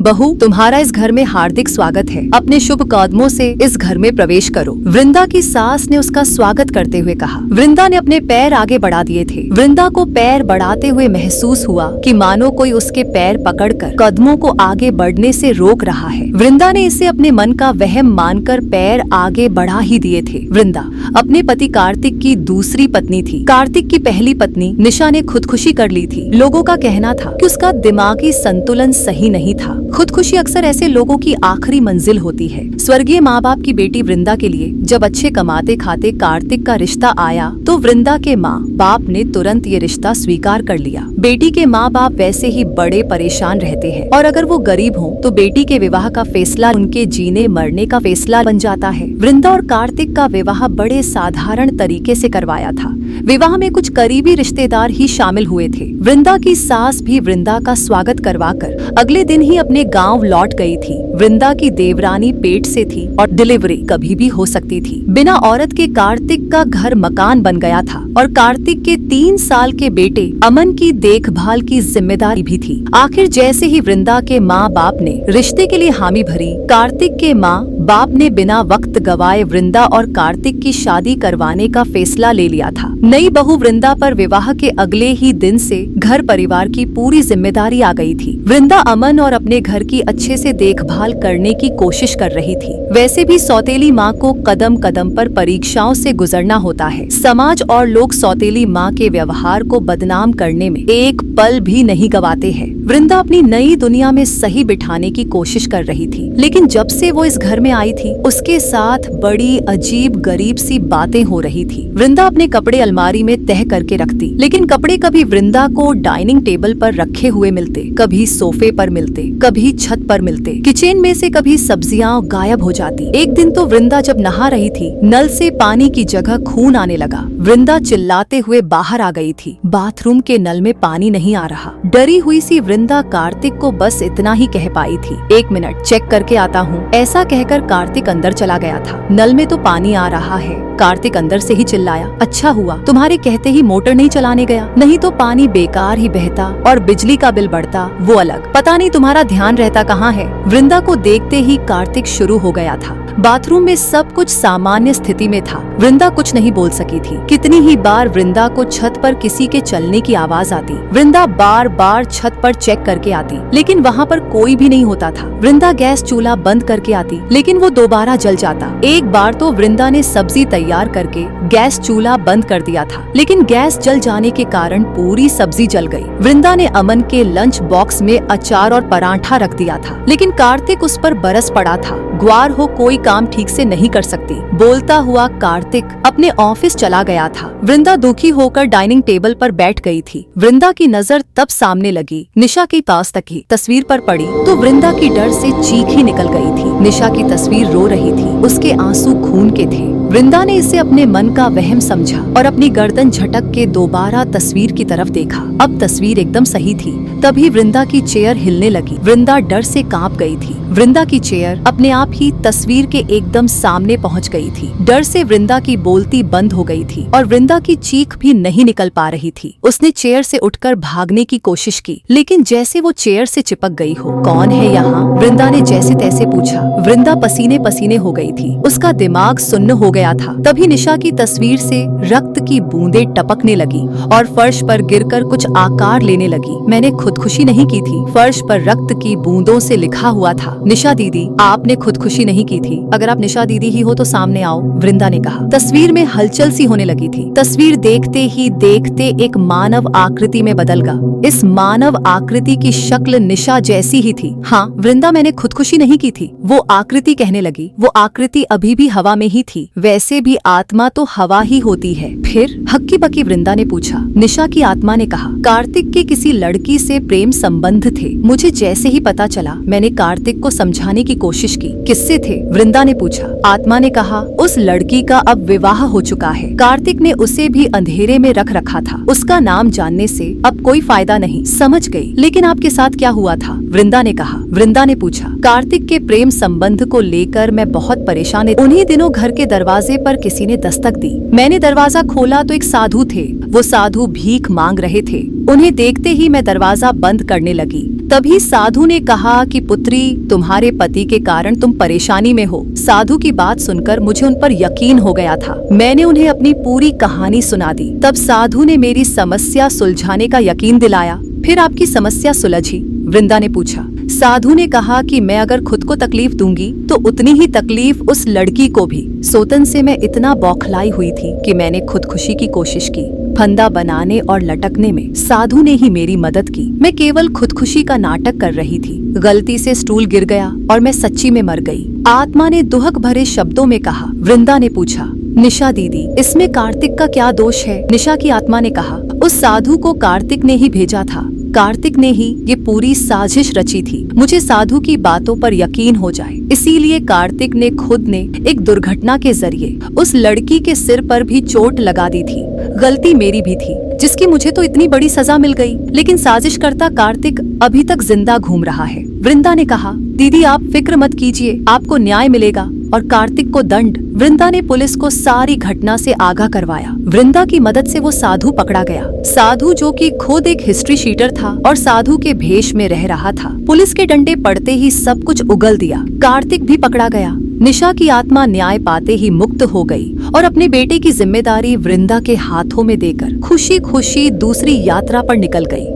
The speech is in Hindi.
बहू, तुम्हारा इस घर में हार्दिक स्वागत है। अपने शुभ कदमों से इस घर में प्रवेश करो। वृंदा की सास ने उसका स्वागत करते हुए कहा। वृंदा ने अपने पैर आगे बढ़ा दिए थे। वृंदा को पैर बढ़ाते हुए महसूस हुआ कि मानो कोई उसके पैर पकड़कर कदमों को आगे बढ़ने से रोक रहा है। वृंदा ने इसे अपने मन का वहम मानकर पैर आगे बढ़ा ही दिए थे। वृंदा अपने पति कार्तिक की दूसरी पत्नी थी। कार्तिक की पहली पत्नी निशा ने खुदकुशी कर ली थी। लोगों का कहना था कि उसका दिमागी संतुलन सही नहीं था। खुदकुशी अक्सर ऐसे लोगों की आखिरी मंजिल होती है। स्वर्गीय माँ बाप की बेटी वृंदा के लिए जब अच्छे कमाते खाते कार्तिक का रिश्ता आया तो वृंदा के माँ बाप ने तुरंत ये रिश्ता स्वीकार कर लिया। बेटी के माँ बाप वैसे ही बड़े परेशान रहते हैं और अगर वो गरीब हों तो बेटी के विवाह का फैसला उनके जीने मरने का फैसला बन जाता है। वृंदा और कार्तिक का विवाह बड़े साधारण तरीके से करवाया था। विवाह में कुछ करीबी रिश्तेदार ही शामिल हुए थे। वृंदा की सास भी वृंदा का स्वागत करवाकर अगले दिन ही अपने गांव लौट गई थी। वृंदा की देवरानी पेट से थी और डिलीवरी कभी भी हो सकती थी। बिना औरत के कार्तिक का घर मकान बन गया था और कार्तिक के 3 साल के बेटे अमन की देखभाल की जिम्मेदारी भी थी। आखिर जैसे ही वृंदा के माँ बाप ने रिश्ते के लिए हामी भरी, कार्तिक के माँ बाप ने बिना वक्त गवाए वृंदा और कार्तिक की शादी करवाने का फैसला ले लिया था। नई बहू वृंदा पर विवाह के अगले ही दिन से घर परिवार की पूरी जिम्मेदारी आ गई थी। वृंदा अमन और अपने घर की अच्छे से देखभाल करने की कोशिश कर रही थी। वैसे भी सौतेली माँ को कदम कदम पर परीक्षाओं से गुजरना होता है। समाज और लोग सौतेली माँ के व्यवहार को बदनाम करने में एक पल भी नहीं गवाते हैं। वृंदा अपनी नई दुनिया में सही बिठाने की कोशिश कर रही थी, लेकिन जब से वो इस घर में आई थी उसके साथ बड़ी अजीब गरीब सी बातें हो रही थी। वृंदा अपने कपड़े अलमारी में तह करके रखती, लेकिन कपड़े कभी वृंदा को डाइनिंग टेबल पर रखे हुए मिलते, कभी सोफे पर मिलते, कभी छत पर मिलते। किचन में से कभी सब्जियां गायब हो जाती। एक दिन तो वृंदा जब नहा रही थी, नल से पानी की जगह खून आने लगा। वृंदा चिल्लाते हुए बाहर आ गई थी। बाथरूम के नल में पानी नहीं आ रहा। डरी हुई सी वृंदा कार्तिक को बस इतना ही कह पाई थी, 1 मिनट चेक करके आता हूँ। ऐसा कहकर कार्तिक अंदर चला गया था। नल में तो पानी आ रहा है। कार्तिक अंदर से ही चिल्लाया, अच्छा हुआ तुम्हारे कहते ही मोटर नहीं चलाने गया, नहीं तो पानी बेकार ही बहता और बिजली का बिल बढ़ता, वो अलग। पता नहीं तुम्हारा ध्यान रहता कहाँ है। वृंदा को देखते ही कार्तिक शुरू हो गया था। बाथरूम में सब कुछ सामान्य स्थिति में था। वृंदा कुछ नहीं बोल सकी थी। कितनी ही बार वृंदा को छत पर किसी के चलने की आवाज आती। वृंदा बार बार छत पर चेक करके आती, लेकिन वहाँ पर कोई भी नहीं होता था। वृंदा गैस चूल्हा बंद करके आती, लेकिन वो दोबारा जल जाता। एक बार तो वृंदा ने सब्जी तैयार करके गैस चूल्हा बंद कर दिया था, लेकिन गैस जल जाने के कारण पूरी सब्जी जल गई। वृंदा ने अमन के लंच बॉक्स में अचार और पराठा रख दिया था, लेकिन कार्तिक उस पर बरस पड़ा था। ग्वार हो कोई काम ठीक से नहीं कर सकती। बोलता हुआ कार्तिक अपने ऑफिस चला गया था। वृंदा दुखी होकर डाइनिंग टेबल पर बैठ गई थी। वृंदा की नजर तब सामने लगी, निशा की पास तक ही तस्वीर पर पड़ी तो वृंदा की डर से चीख ही निकल गई थी। निशा की तस्वीर रो रही थी, उसके आंसू खून के थे। वृंदा ने इसे अपने मन का वहम समझा और अपनी गर्दन झटक के दोबारा तस्वीर की तरफ देखा। अब तस्वीर एकदम सही थी। तभी वृंदा की चेयर हिलने लगी। वृंदा डर से कांप गई थी। वृंदा की चेयर अपने आप ही तस्वीर के एकदम सामने पहुंच गई थी। डर से वृंदा की बोलती बंद हो गई थी और वृंदा की चीख भी नहीं निकल पा रही थी। उसने चेयर से उठकर भागने की कोशिश की, लेकिन जैसे वो चेयर से चिपक गई हो। कौन है यहाँ? वृंदा ने जैसे तैसे पूछा। वृंदा पसीने पसीने हो गई थी। उसका दिमाग सुन्न हो गया था। तभी निशा की तस्वीर से रक्त की बूंदें टपकने लगी और फर्श पर गिरकर कुछ आकार लेने लगी। मैंने खुदकुशी नहीं की थी। फर्श पर रक्त की बूंदों से लिखा हुआ था, निशा दीदी आपने खुदकुशी नहीं की थी। अगर आप निशा दीदी ही हो तो सामने आओ, वृंदा ने कहा। तस्वीर में हलचल सी होने लगी थी। तस्वीर देखते ही देखते एक मानव आकृति में बदल गया। इस मानव आकृति की शक्ल निशा जैसी ही थी। हाँ वृंदा, मैंने खुदकुशी नहीं की थी, वो आकृति कहने लगी। वो आकृति अभी भी हवा में ही थी। वैसे भी आत्मा तो हवा ही होती है। फिर हक्की बक्की वृंदा ने पूछा। निशा की आत्मा ने कहा, कार्तिक के किसी लड़की से प्रेम संबंध थे। मुझे जैसे ही पता चला मैंने कार्तिक को समझाने की कोशिश की। किससे थे? वृंदा ने पूछा। आत्मा ने कहा, उस लड़की का अब विवाह हो चुका है। कार्तिक ने उसे भी अंधेरे में रख रखा था। उसका नाम जानने से अब कोई फायदा नहीं। समझ गई, लेकिन आपके साथ क्या हुआ था? वृंदा ने कहा। वृंदा ने पूछा। कार्तिक के प्रेम संबंध को लेकर मैं बहुत परेशान। उन्हीं दिनों घर के दरवाजे पर किसी ने दस्तक दी। मैंने दरवाजा खोला तो एक साधु थे। वो साधु भीख मांग रहे थे। उन्हें देखते ही मैं दरवाजा बंद करने लगी। तभी साधु ने कहा कि पुत्री, तुम्हारे पति के कारण तुम परेशानी में हो। साधु की बात सुनकर मुझे उन पर यकीन हो गया था। मैंने उन्हें अपनी पूरी कहानी सुना दी। तब साधु ने मेरी समस्या सुलझाने का यकीन दिलाया। फिर आपकी समस्या सुलझी? वृंदा ने पूछा। साधु ने कहा कि मैं अगर खुद को तकलीफ दूंगी तो उतनी ही तकलीफ उस लड़की को भी। सोतन से मैं इतना बौखलाई हुई थी कि मैंने खुदकुशी की कोशिश की। फंदा बनाने और लटकने में साधु ने ही मेरी मदद की। मैं केवल खुदकुशी का नाटक कर रही थी। गलती से स्टूल गिर गया और मैं सच्ची में मर गई। आत्मा ने दुहक भरे शब्दों में कहा। वृंदा ने पूछा, निशा दीदी, इसमें कार्तिक का क्या दोष है? निशा की आत्मा ने कहा, उस साधु को कार्तिक ने ही भेजा था। कार्तिक ने ही ये पूरी साजिश रची थी। मुझे साधु की बातों पर यकीन हो जाए, इसीलिए कार्तिक ने खुद ने एक दुर्घटना के जरिए उस लड़की के सिर पर भी चोट लगा दी थी। गलती मेरी भी थी, जिसकी मुझे तो इतनी बड़ी सजा मिल गई। लेकिन साजिशकर्ता कार्तिक अभी तक जिंदा घूम रहा है। वृंदा ने कहा, दीदी आप फिक्र मत कीजिए, आपको न्याय मिलेगा और कार्तिक को दंड। वृंदा ने पुलिस को सारी घटना से आगाह करवाया। वृंदा की मदद से वो साधु पकड़ा गया। साधु जो कि खुद एक हिस्ट्री शीटर था और साधु के भेष में रह रहा था। पुलिस के डंडे पड़ते ही सब कुछ उगल दिया। कार्तिक भी पकड़ा गया। निशा की आत्मा न्याय पाते ही मुक्त हो गई और अपने बेटे की जिम्मेदारी वृंदा के हाथों में देकर खुशी खुशी दूसरी यात्रा पर निकल गई।